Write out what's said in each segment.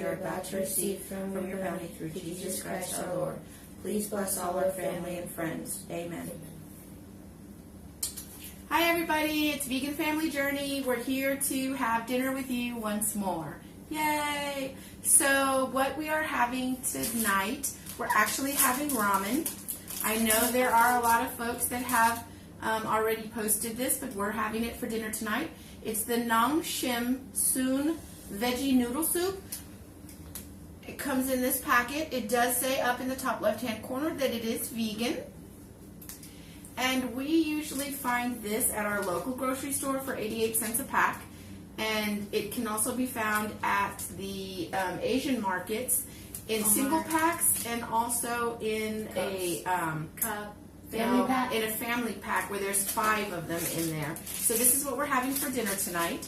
we are about to receive from your bounty through Jesus Christ our Lord. Please bless all our family and friends. Amen. Hi everybody, it's Vegan Family Journey. We're here to have dinner with you once more. Yay! So what we are having tonight, we're actually having ramen. I know there are a lot of folks that have already posted this, but we're having it for dinner tonight. It's the Nong Shim Soon Veggie Noodle Soup. It comes in this packet. It does say up in the top left-hand corner that it is vegan. And we usually find this at our local grocery store for 88 cents a pack. And it can also be found at the Asian markets in single packs and also in a family pack where there's 5 of them in there. So this is what we're having for dinner tonight.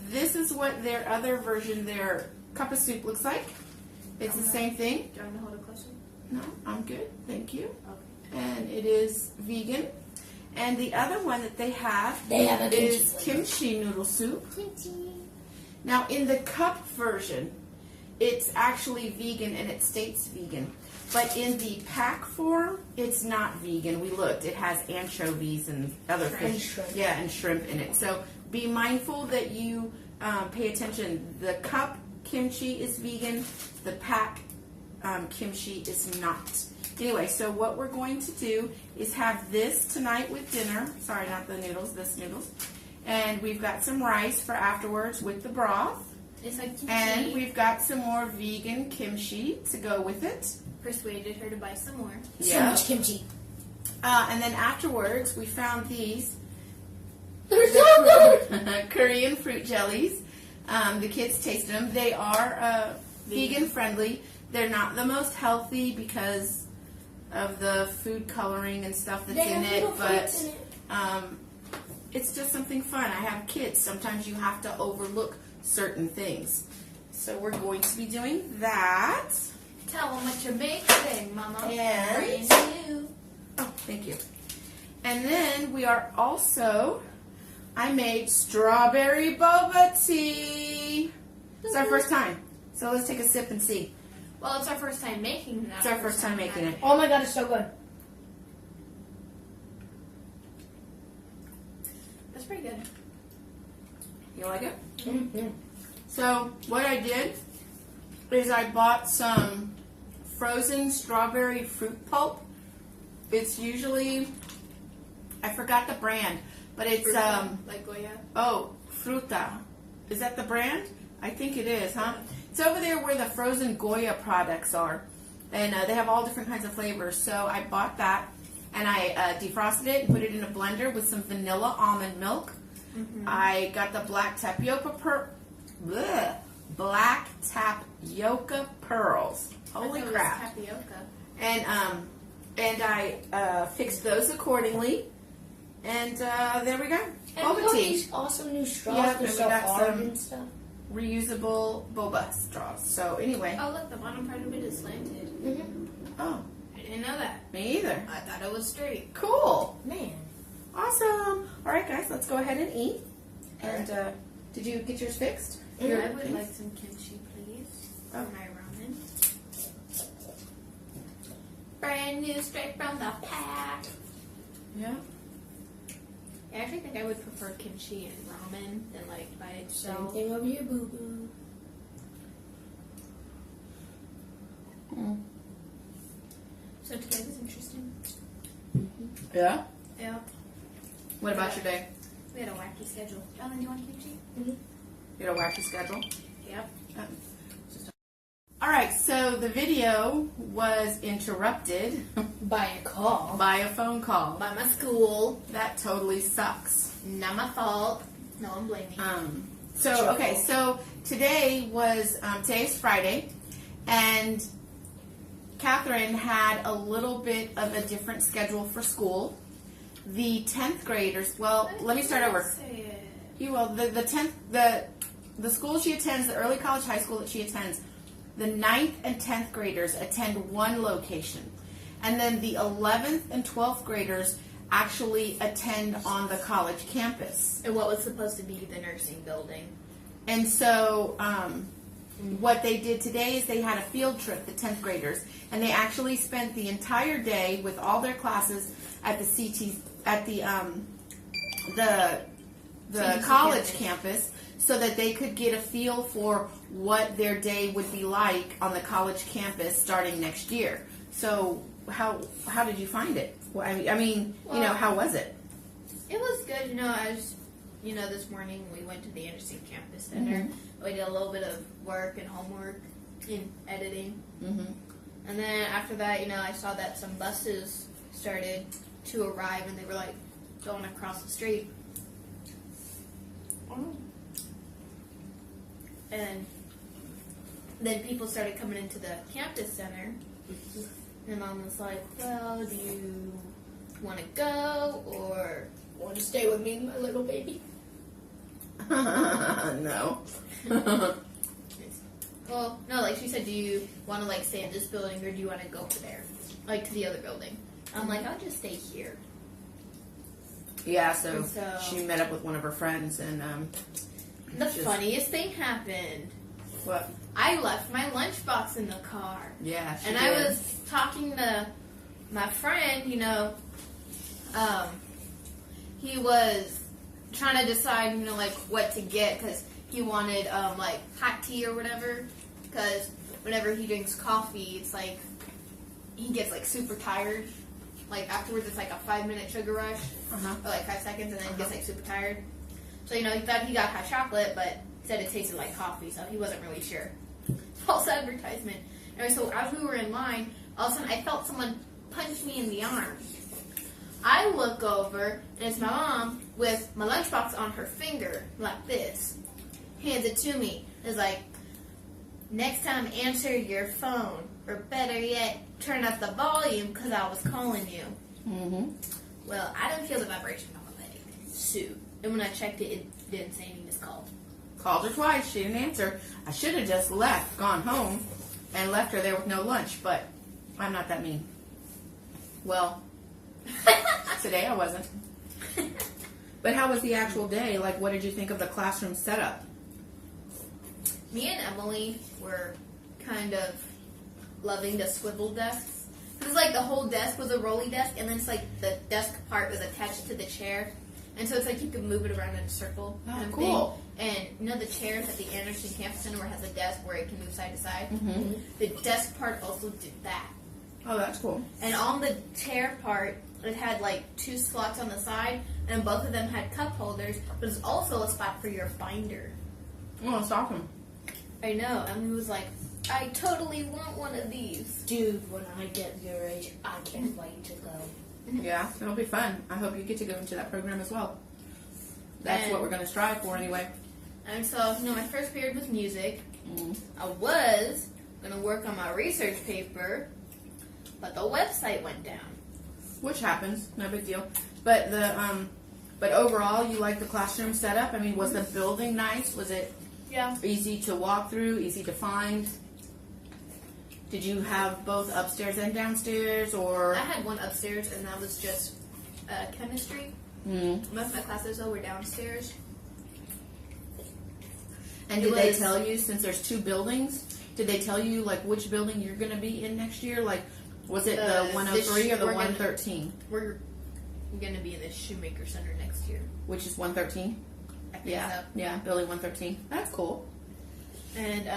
This is what their other version, their cup of soup looks like. It's the same thing. Do you want me to hold it closer? No, I'm good. Thank you. Okay. And it is vegan. And the other one that they have is kimchi noodle soup. Kimchi. Now in the cup version, it's actually vegan and it states vegan. But in the pack form, it's not vegan. We looked. It has anchovies and other fish. Yeah, and shrimp in it. So be mindful that you pay attention. The cup kimchi is vegan. The pack kimchi is not. Anyway, so what we're going to do is have this tonight with dinner. Sorry, not the noodles, this noodles. And we've got some rice for afterwards with the broth. It's like kimchi. And we've got some more vegan kimchi to go with it. Persuaded her to buy some more. Yeah. So much kimchi. And then afterwards, we found these. They're so good! Korean fruit jellies. The kids tasted them. They are vegan friendly. They're not the most healthy because of the food coloring and stuff that's in it, but it's just something fun. I have kids. Sometimes you have to overlook certain things. So we're going to be doing that. Tell them what you're making, Mama. And oh, thank you. And then we are also, I made strawberry boba tea. It's our first time. So let's take a sip and see. Well, it's our first time making that. It's our first time making it. Oh my god, it's so good. That's pretty good. You like it? Mm-hmm. So what I did is I bought some frozen strawberry fruit pulp. It's usually, I forgot the brand, but it's Fruta, like Goya. Oh, Fruta. Is that the brand? I think it is, huh? It's over there where the frozen Goya products are. And they have all different kinds of flavors. So I bought that and I defrosted it and put it in a blender with some vanilla almond milk. Mm-hmm. I got the black tapioca pearls. Holy crap. Tapioca. And I fixed those accordingly. And there we go. And we got these awesome new straws. Yep, They're and so we got hard some and stuff. Reusable boba straws. So anyway. Oh, look, the bottom part of it is slanted. Mm-hmm. Oh, I didn't know that. me either. I thought it was straight. Cool. Man. Awesome. All right, guys, let's go ahead and eat. And did you get yours fixed? I would like some kimchi, please, for my ramen. Brand new, straight from the pack. Yeah. I actually think I would prefer kimchi and ramen than like by Same itself. thing over here, boo boo. So today was interesting. Yeah? Yeah. What about your day? We had a wacky schedule. Ellen, do you want kimchi? You had a wacky schedule? Yep. All right, so the video was interrupted By a call. by a phone call. By my school. That totally sucks. Not my fault. No one blaming. So today was, today's Friday, and Catherine had a little bit of a different schedule for school. The 10th graders, well, let me start over. Say it. You will, the school she attends, the early college high school that she attends, the 9th and 10th graders attend one location. And then the 11th and 12th graders actually attend on the college campus. And what was supposed to be the nursing building. And so what they did today is they had a field trip, the 10th graders, and they actually spent the entire day with all their classes at the CTC college campus, so that they could get a feel for what their day would be like on the college campus starting next year. So how did you find it? Well, I mean, how was it? It was good, as this morning we went to the Anderson Campus Center. We did a little bit of work and homework in editing. And then after that, I saw that some buses started to arrive and they were like going across the street. And then people started coming into the campus center. And Mom was like, well, do you want to go or Want to stay with me, my little baby? No. well, no, like she said, do you want to stay in this building or do you want to go over there, to the other building? I'm like, I'll just stay here. Yeah, so So- she met up with one of her friends, and The funniest thing happened. what? I left my lunchbox in the car. Yeah, she And did. I was talking to my friend, he was trying to decide, what to get because he wanted, hot tea or whatever. Because whenever he drinks coffee, it's like he gets, super tired. Afterwards, it's like a 5-minute sugar rush, or 5 seconds, and then he gets, super tired. So, he thought he got hot chocolate, but said it tasted like coffee, so he wasn't really sure. False advertisement. Anyway, so as we were in line, all of a sudden I felt someone punch me in the arm. I look over, and it's my mom with my lunchbox on her finger, like this. Hands it to me. It's like, next time answer your phone, or better yet, turn up the volume, because I was calling you. Well, I didn't feel the vibration on my leg. Shoot. And when I checked it, it didn't say any missed call. Called her twice. She didn't answer. I should have just gone home, and left her there with no lunch, but I'm not that mean. Well, today I wasn't. But how was the actual day? What did you think of the classroom setup? Me and Emily were kind of loving the swivel desks. It was the whole desk was a rolly desk, and then it's the desk part was attached to the chair. And so it's you could move it around in a circle. Oh, kind of cool. thing. And the chairs at the Anderson Campus Center where it has a desk where it can move side to side. The desk part also did that. Oh, that's cool. And on the chair part, it had 2 slots on the side, and both of them had cup holders, but it's also a spot for your binder. Oh, that's awesome. I know. Emily was like, I totally want one of these. Dude, when I get your age, I can't wait to go. Yeah, it'll be fun. I hope you get to go into that program as well. That's what we're going to strive for anyway. And so, my first period was music. I was going to work on my research paper, but the website went down. Which happens, no big deal. But but overall, you like the classroom setup? I mean, was the building nice? Was it easy to walk through, easy to find? Did you have both upstairs and downstairs, or? I had one upstairs, and that was just chemistry. Mm. Most of my classes, though, were downstairs. And did they tell you, since there's 2 buildings, did they tell you which building you're going to be in next year? Was it the 103 or the 113? We're going to be in the Shoemaker Center next year. Which is 113? I think so. Yeah, building 113. That's cool. And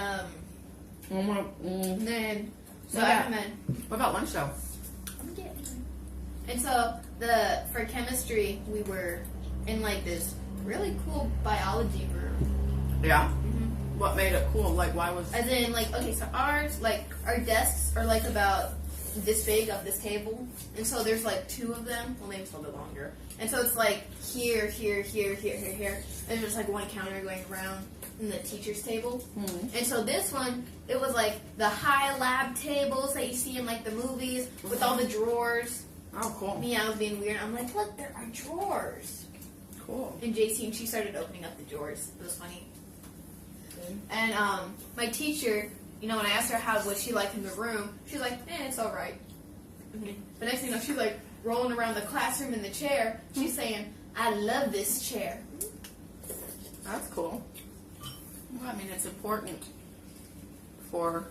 Mm. then, so Yeah. I recommend. What about lunch though? And so for chemistry, we were in this really cool biology room. Yeah. What made it cool? Why was? As in, okay, so ours, our desks are about this big of this table, and so there's 2 of them. Well, maybe it's a little bit longer. And so it's here, here, here, here, here, here. And there's one counter going around in the teacher's table. And so this one, it was the high lab tables that you see in the movies with all the drawers. Oh, cool. Me, I was being weird. I'm like, look, there are drawers. Cool. And JC, and she started opening up the drawers. It was funny. And my teacher, when I asked her what she liked in the room, she's like, it's all right. But next thing you know, she's rolling around the classroom in the chair. She's saying, I love this chair. That's cool. Well, I mean, it's important for,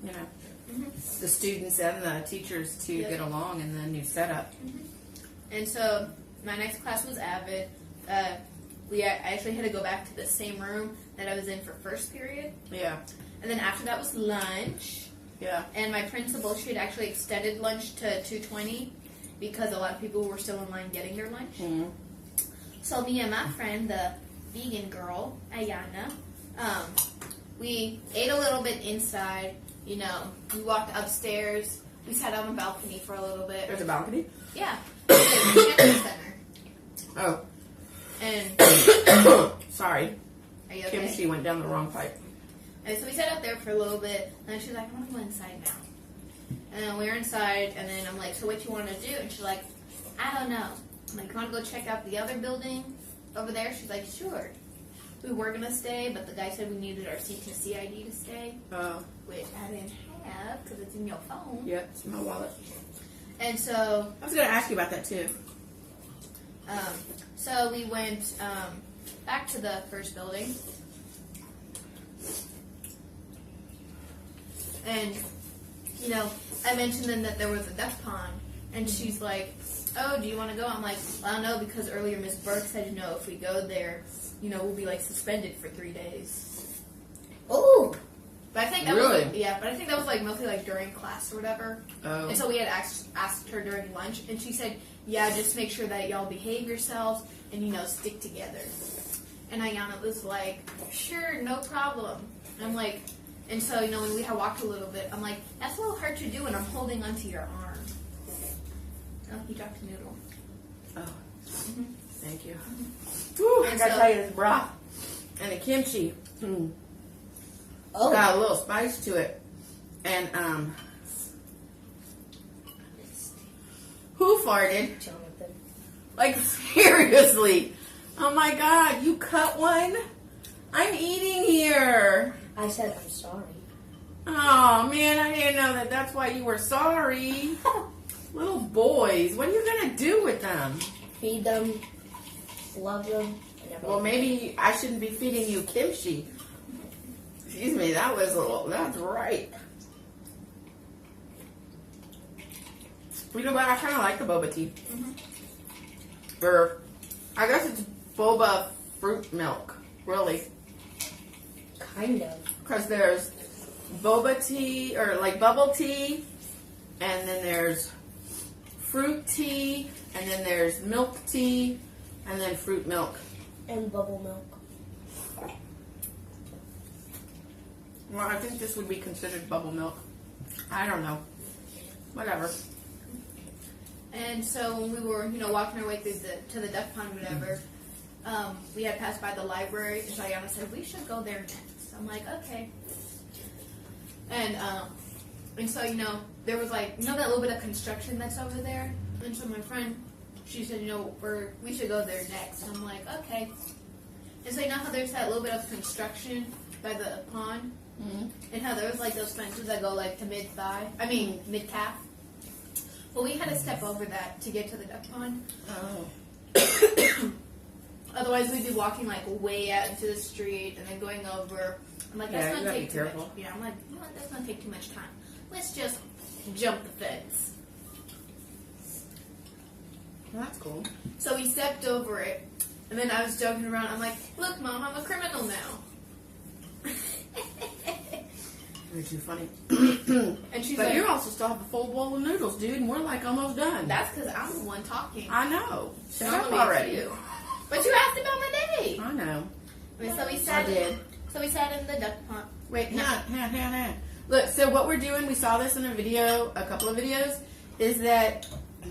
you know, the students and the teachers to get along in the new setup. And so my next class was Avid. I actually had to go back to the same room that I was in for first period. Yeah. And then after that was lunch. Yeah. And my principal, she had actually extended lunch to 2:20 because a lot of people were still in line getting their lunch. Mm-hmm. So me and my friend, the vegan girl, Ayana, we ate a little bit inside. You know, we walked upstairs. We sat on the balcony for a little bit. There's a balcony? Yeah. It's a campus center. Oh. And sorry. are you okay? Kimchi went down the wrong pipe. And so we sat up there for a little bit, and then she's like, I want to go inside now. And then we were inside, and then I'm like, so what you want to do? And she's like, I don't know. I'm like, you want to go check out the other building over there? She's like, sure. We were going to stay, but the guy said we needed our CTC ID to stay, Oh. which I didn't have because it's in your phone. Yeah, it's in my wallet. And so, I was going to ask you about that too. so we went back to the first building. And, you know, I mentioned then that there was a duck pond. And she's like, oh, do you want to go? I'm like, well, I don't know, because earlier Miss Burke said, you know, if we go there, you know, we'll be, like, suspended for 3 days. Oh, But I think that Really? was, but I think that was, like, mostly, like, during class or whatever. Oh. And so we had asked her during lunch, and she said, yeah, just make sure that y'all behave yourselves and, you know, stick together. And Ayana was like, sure, no problem. And I'm like, and so, you know, when we had walked a little bit, I'm like, that's a little hard to do when I'm holding onto your arm. Oh, he dropped a noodle. Oh. Mhm. Thank you. Whew, I And gotta so- tell you, this broth and the kimchi oh. got a little spice to it. And, who farted? Jonathan. Like, seriously. Oh my god, you cut one? I'm eating here. I said I'm sorry. Oh man, I didn't know that that's why you were sorry. Little boys, what are you gonna do with them? Feed them, love them, and everything. Well, maybe I shouldn't be feeding you kimchi. Excuse me, that's right. You know what, I kind of like the boba tea. Or, I guess it's boba fruit milk, really. Kind of. Because there's boba tea, or like bubble tea, and then there's fruit tea, and then there's milk tea, and then fruit milk. And bubble milk. Well, I think this would be considered bubble milk. I don't know. Whatever. And so when we were, you know, walking our way through to the duck pond or whatever, we had passed by the library, and so Ayana said, we should go there next. I'm like, okay. And so, you know, there was like, you know that little bit of construction that's over there? And so my friend, she said, you know, we should go there next. And I'm like, okay. And so you know how there's that little bit of construction by the pond? Mm-hmm. And how there was like those fences that go like to mid-calf? Well, we had to step over that to get to the duck pond. Oh. Otherwise, we'd be walking like way out into the street and then going over. I'm like, that's Yeah, you gonna gotta take be too much. careful. Yeah, I'm like, you know what? That's gonna take too much time. Let's just jump the fence. Well, that's cool. So we stepped over it, and then I was joking around. I'm like, look, Mom, I'm a criminal now. You're too funny. And she's But like, you also still have a full bowl of noodles, dude, and we're like almost done. that's because I'm the one talking. I know. Shut up Normally it's already. you. But you asked about my day. I know. So we sat. I did. So we sat in the duck pond. Wait, hang on. Look, so what we're doing, we saw this in a video, a couple of videos, is that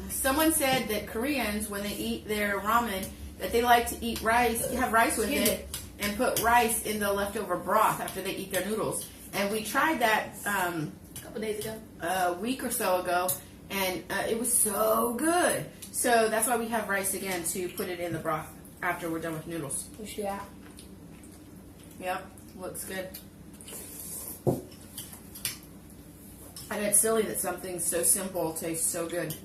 someone said that Koreans, when they eat their ramen, that they like to eat rice, have rice with it, and put rice in the leftover broth after they eat their noodles. And we tried that A couple days ago. a week or so ago, and it was so good. So that's why we have rice again, to put it in the broth after we're done with noodles. Yeah. Yep, looks good. And it's silly that something so simple tastes so good.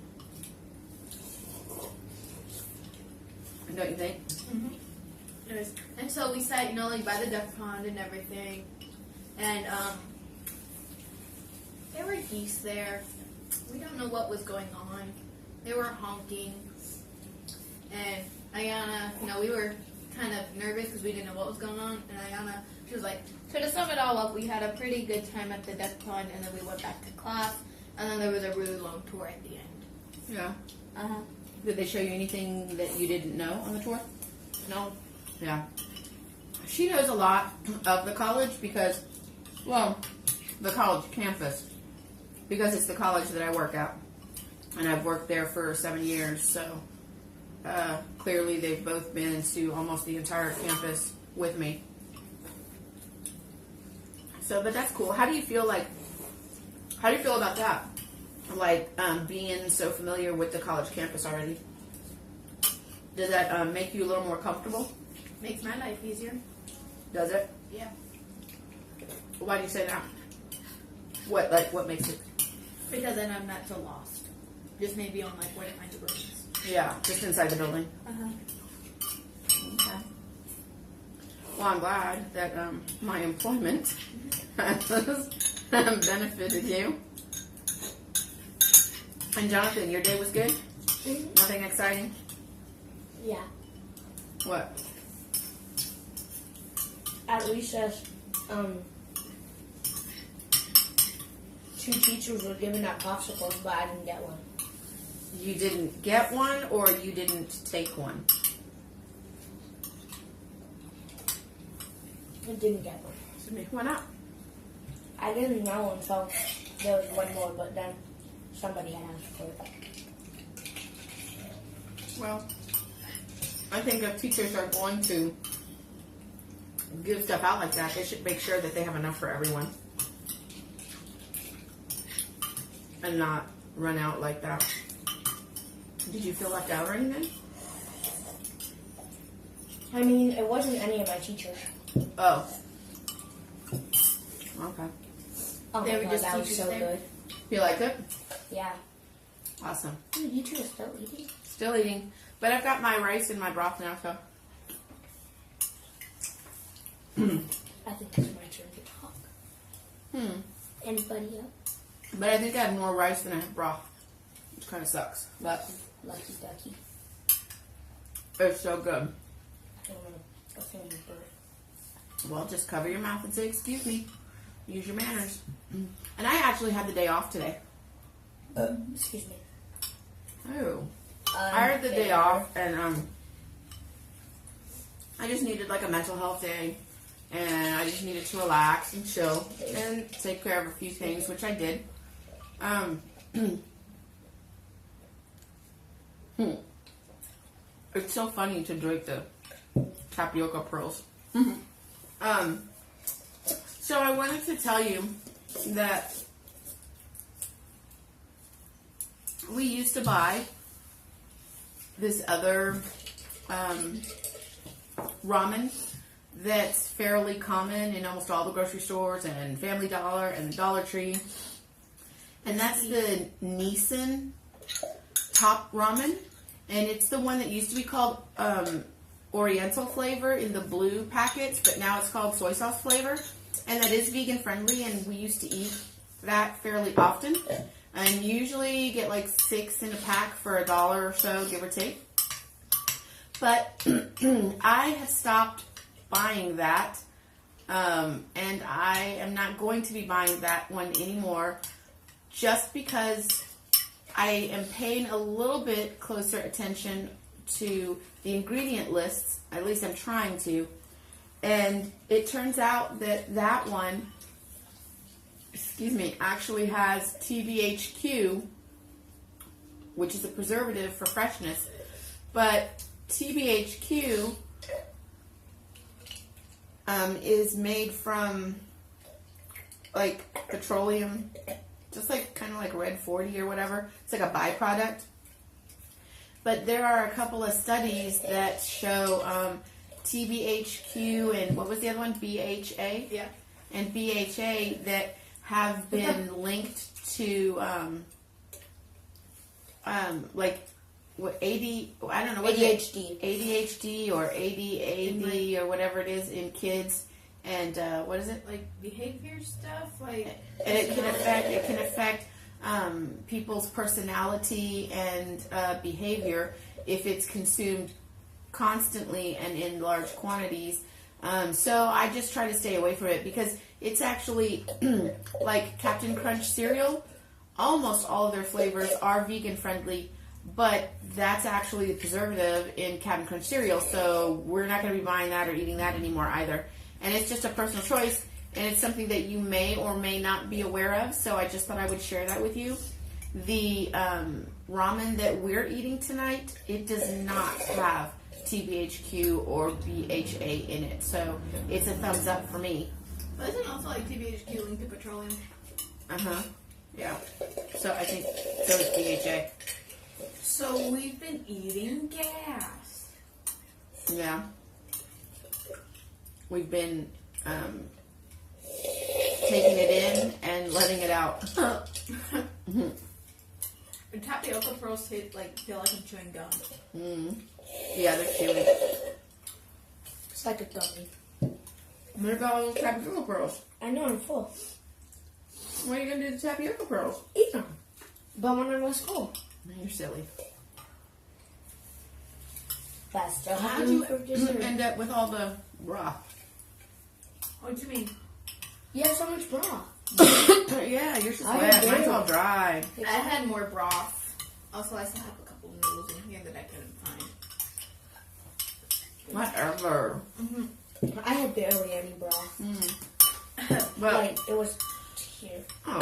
Don't you think? And so we sat, you know, like by the duck pond and everything. And There were geese there. We don't know what was going on. They were honking. And Ayana, we were kind of nervous because we didn't know what was going on. And Ayana, she was like, so to sum it all up, we had a pretty good time at the duck pond, and then we went back to class, and then there was a really long tour at the end. Yeah. Uh-huh. Did they show you anything that you didn't know on the tour? No. Yeah. She knows a lot of the college because, well, the college campus, because it's the college that I work at. And I've worked there for 7 years, so clearly they've both been to almost the entire campus with me. So, but that's cool. How do you feel about that? Like, being so familiar with the college campus already? Does that make you a little more comfortable? Makes my life easier. Does it? Yeah. Why do you say that? What makes it? Because then I'm not so lost. Just maybe on where to find the rooms. Yeah, just inside the building. Uh-huh. Okay. Well, I'm glad that my employment has benefited you. And Jonathan, your day was good? Mm-hmm. Nothing exciting? Yeah. What? At recess, 2 teachers were giving out popsicles, but I didn't get one. You didn't get one or you didn't take one? I didn't get one. Why not? I didn't know until there was one more, but then somebody had asked for it. Well, I think if teachers are going to give stuff out like that, they should make sure that they have enough for everyone. And not run out like that. Did you feel left out or anything? I mean, it wasn't any of my teachers. Oh. Okay. Oh They my were God, just that was teachers so there? good. You liked it? Yeah. Awesome. You two are still eating? Still eating. But I've got my rice and my broth now, so. I think it's my turn to talk. Anybody else? But I think I have more rice than I have broth. Which kind of sucks. But Lucky ducky. it's so good. I don't want to go through your bird. Well, just cover your mouth and say, excuse me. Use your manners. And I actually had the day off today. Excuse me. Oh. I had the day off, and I just needed like a mental health day, and I just needed to relax and chill and take care of a few things, which I did. It's so funny to drink the tapioca pearls. So I wanted to tell you that we used to buy this other ramen that's fairly common in almost all the grocery stores and Family Dollar and Dollar Tree. And that's the Nissan top ramen. And it's the one that used to be called Oriental flavor in the blue packets, but now it's called soy sauce flavor. And that is vegan friendly, and we used to eat that fairly often. And usually you get like 6 in a pack for $1 or so, give or take. But I have stopped buying that, and I am not going to be buying that one anymore, just because I am paying a little bit closer attention to the ingredient lists. At least I'm trying to. And it turns out that that one, actually has TBHQ, which is a preservative for freshness. But TBHQ is made from like petroleum, just like kind of like Red 40 or whatever. It's like a byproduct. But there are a couple of studies that show TBHQ and what was the other one? BHA? Yeah. And BHA that have been linked to like what I don't know what ADHD. ADHD or ADAD or whatever it is in kids, and what is it? Like behavior stuff, like. And it can affect people's personality and behavior if it's consumed constantly and in large quantities. So I just try to stay away from it because it's actually like Captain Crunch cereal. Almost all of their flavors are vegan friendly, but that's actually the preservative in Captain Crunch cereal. So we're not going to be buying that or eating that anymore either. And it's just a personal choice, and it's something that you may or may not be aware of. So I just thought I would share that with you. The ramen that we're eating tonight, it does not have TBHQ or BHA in it. So it's a thumbs up for me. But isn't also like TBHQ linked to petroleum? Uh-huh. Yeah. So I think so is BHA. So we've been eating gas. Yeah. We've been taking it in and letting it out. And tapioca pearls feel like I'm chewing gum. Mm. Yeah, they're chewy. It's like a gummy. What about all those tapioca pearls? I know I'm full. What are you going to do with the tapioca pearls? Eat them. But when I was full. You're silly. But I still How have did room you for dessert. end up with all the broth? What do you mean? You have so much broth. Yeah, yours is I wet. do. Mine's all dry. I had more broth. Also, I still have a couple noodles in here that I couldn't find. Whatever. I had barely any broth. Well, Like, it was here. oh,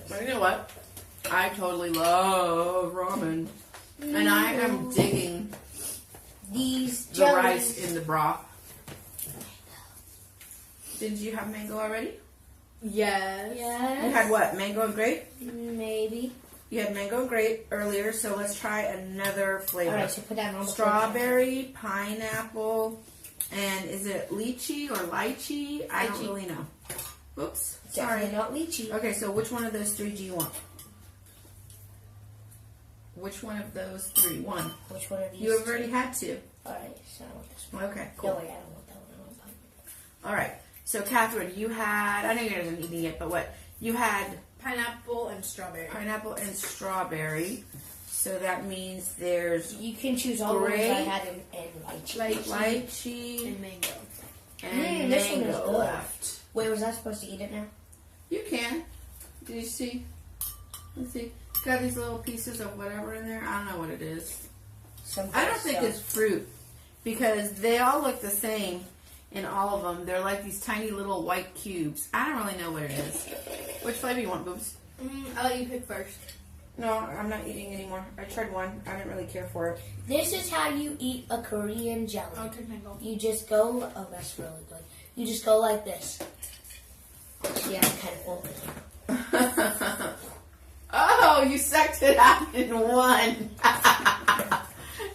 but you know what? I totally love ramen. And I am digging These the jellies. rice in the broth. Did you have mango already? Yes. You Yes. had what? Mango and grape? Maybe. You had mango and grape earlier, so let's try another flavor. Alright, so put that on the Strawberry, pineapple, and is it lychee or lychee? I don't Lychee. really know. Oops, Sorry, sorry. not lychee. Okay, so which one of those three do you want? Which one of those three? One. Which one of these? You have already had two. Alright, so I want this one. Okay, No, cool. wait, I don't want that one. I want pineapple. All right. So, Catherine, you had, I know you guys aren't eating it, but what? You had Pineapple and strawberry. pineapple and strawberry. So that means there's You can choose all the ones I Grape. had in lychee. lychee And mango. and this one is mango good. left. Wait, was I supposed to eat it now? You can. Do you see? Let's see. It's got these little pieces of whatever in there. I don't know what it is. Some I don't kind of think stuff. it's fruit because they all look the same in all of them. They're like these tiny little white cubes. I don't really know what it is. Which flavor you want, Boobs? I'll let you pick first. No, I'm not eating anymore. I tried one. I didn't really care for it. This is how you eat a Korean jelly. I'll take mango. You just go. Oh, that's really good. You just go like this. Yeah, I'm kind of full. Oh, you sucked it out in one.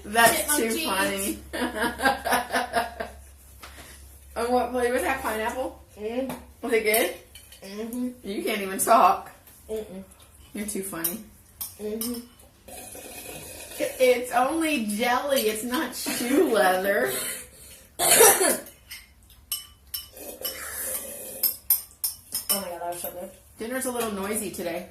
That's too Chipmunk funny. And what flavor was that? Pineapple? Mm. Was it good? Mm-hmm. You can't even talk. Mm-mm. You're too funny. Mm-hmm. It's only jelly. It's not shoe leather. Oh my god, that was so good. Dinner's a little noisy today.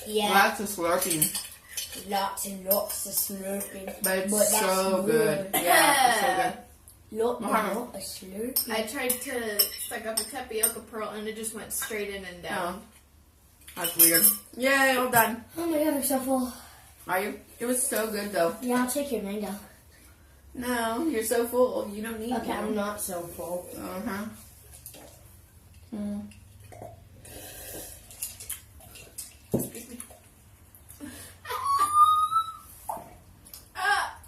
Yeah, Lots of slurping. lots and lots of slurping. But it's But that's so good. good. Yeah, it's so good. Lot Mohammed. and lot of slurping. I tried to suck up a tapioca pearl and it just went straight in and down. Oh, that's weird. Yay, all done. Oh my god, I'm so full. Are you? It was so good though. Yeah, I'll take your mango. No, you're so full. You don't need Okay, I'm more. not so full. Uh-huh.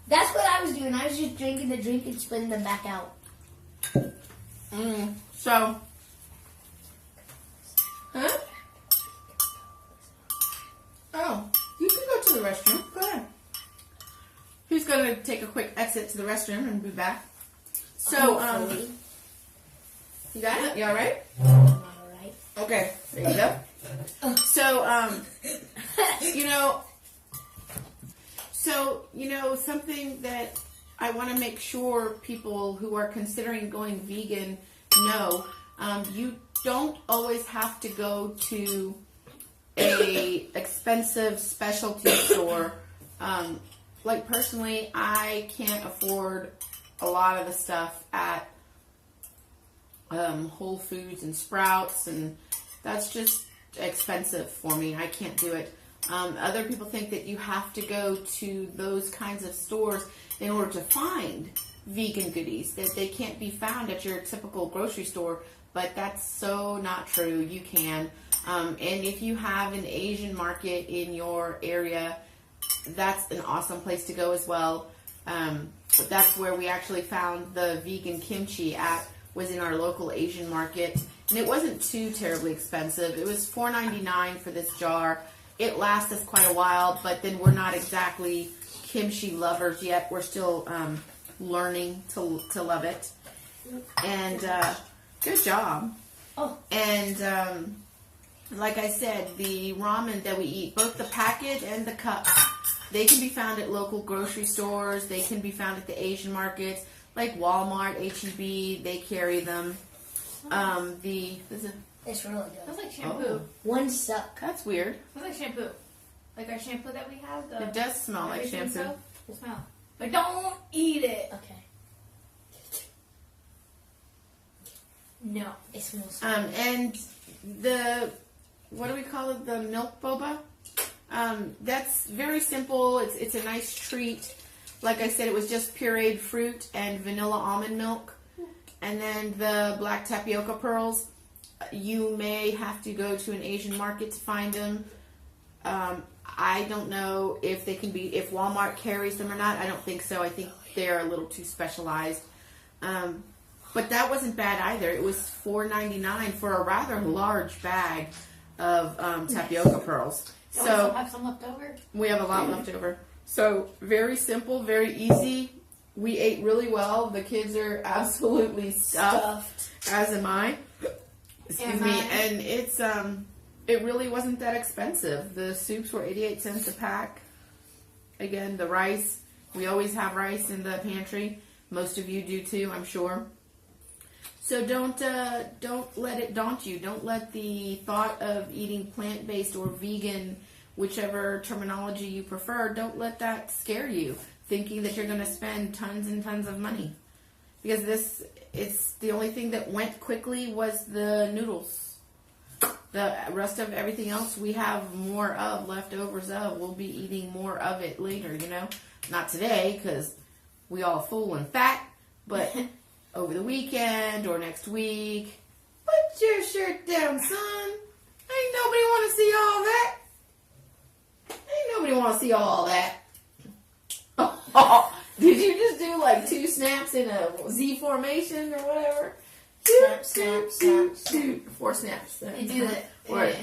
That's what I was doing. I was just drinking the drink and spitting them back out. So, huh? Oh, you can go to the restroom. Go ahead. He's gonna take a quick exit to the restroom and be back. So, Hopefully. you got it? You all right? I'm alright. Okay, there you go. So, something that I want to make sure people who are considering going vegan know, you don't always have to go to a expensive specialty store. Like personally, I can't afford a lot of the stuff at Whole Foods and Sprouts, and that's just expensive for me. I can't do it. Other people think that you have to go to those kinds of stores in order to find vegan goodies, that they can't be found at your typical grocery store, but that's so not true. You can. And if you have an Asian market in your area, that's an awesome place to go as well. But that's where we actually found the vegan kimchi at, was in our local Asian market. And it wasn't too terribly expensive. It was $4.99 for this jar. It lasts us quite a while, but then we're not exactly kimchi lovers yet. We're still learning to love it. And good job. Oh. And like I said, the ramen that we eat, both the packet and the cup, they can be found at local grocery stores. They can be found at the Asian markets, like Walmart, H-E-B. They carry them. It's really good. Smells like shampoo. Oh, One suck. that's weird. Smells like shampoo. Like our shampoo that we have. It does smell like shampoo. Soap. It smells. But don't eat it. Okay. No, it smells. And the, what do we call it? The milk boba. That's very simple. It's a nice treat. Like I said, it was just pureed fruit and vanilla almond milk. And then the black tapioca pearls. You may have to go to an Asian market to find them. I don't know if they can be, if Walmart carries them or not. I don't think so. I think they're a little too specialized. But that wasn't bad either. It was $4.99 for a rather large bag of tapioca pearls. So So have some left over. we have a lot left over. So very simple, very easy. We ate really well. The kids are absolutely stuffed. As am I. Excuse me. And it's it really wasn't that expensive. The soups were 88 cents a pack. Again, the rice. We always have rice in the pantry. Most of you do too, I'm sure. So don't let it daunt you. Don't let the thought of eating plant-based or vegan, whichever terminology you prefer, don't let that scare you, thinking that you're going to spend tons and tons of money. Because it's the only thing that went quickly was the noodles. The rest of everything else we have more of, leftovers of. We'll be eating more of it later, you know. Not today, because we all full and fat, but over the weekend or next week. Put your shirt down, son. Ain't nobody want to see all that. Ain't nobody want to see all that. Oh, did you just do like 2 snaps in a Z formation or whatever? Snap, snap, snap, snap. 4 snaps. You do that. Or Yeah.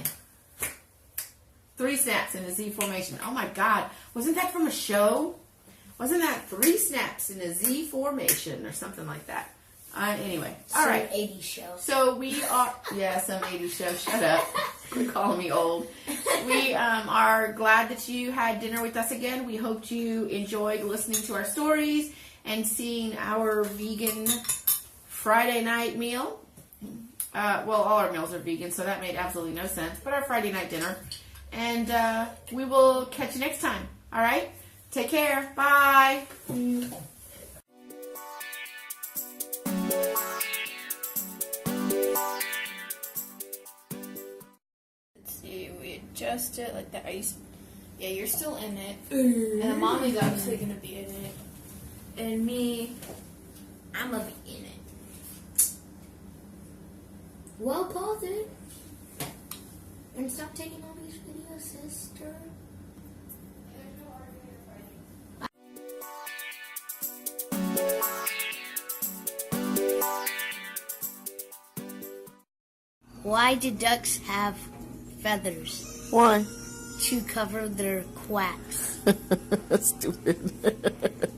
3 snaps in a Z formation. Oh my God. Wasn't that from a show? Wasn't that 3 snaps in a Z formation or something like that? Anyway. All right. Some 80s show. So we are, some 80s show. Shut up. Quit calling me old. We are glad that you had dinner with us again. We hope you enjoyed listening to our stories and seeing our vegan Friday night meal. Well, all our meals are vegan, so that made absolutely no sense. But our Friday night dinner. And we will catch you next time. All right? Take care. Bye. Let's see, we adjust it like the ice. Yeah, you're still in it. And the mommy's obviously going to be in it. And me, I'm going to be in it. Well, pause it. And stop taking all these videos, sister. Why do ducks have feathers? Why? To cover their quacks. Stupid.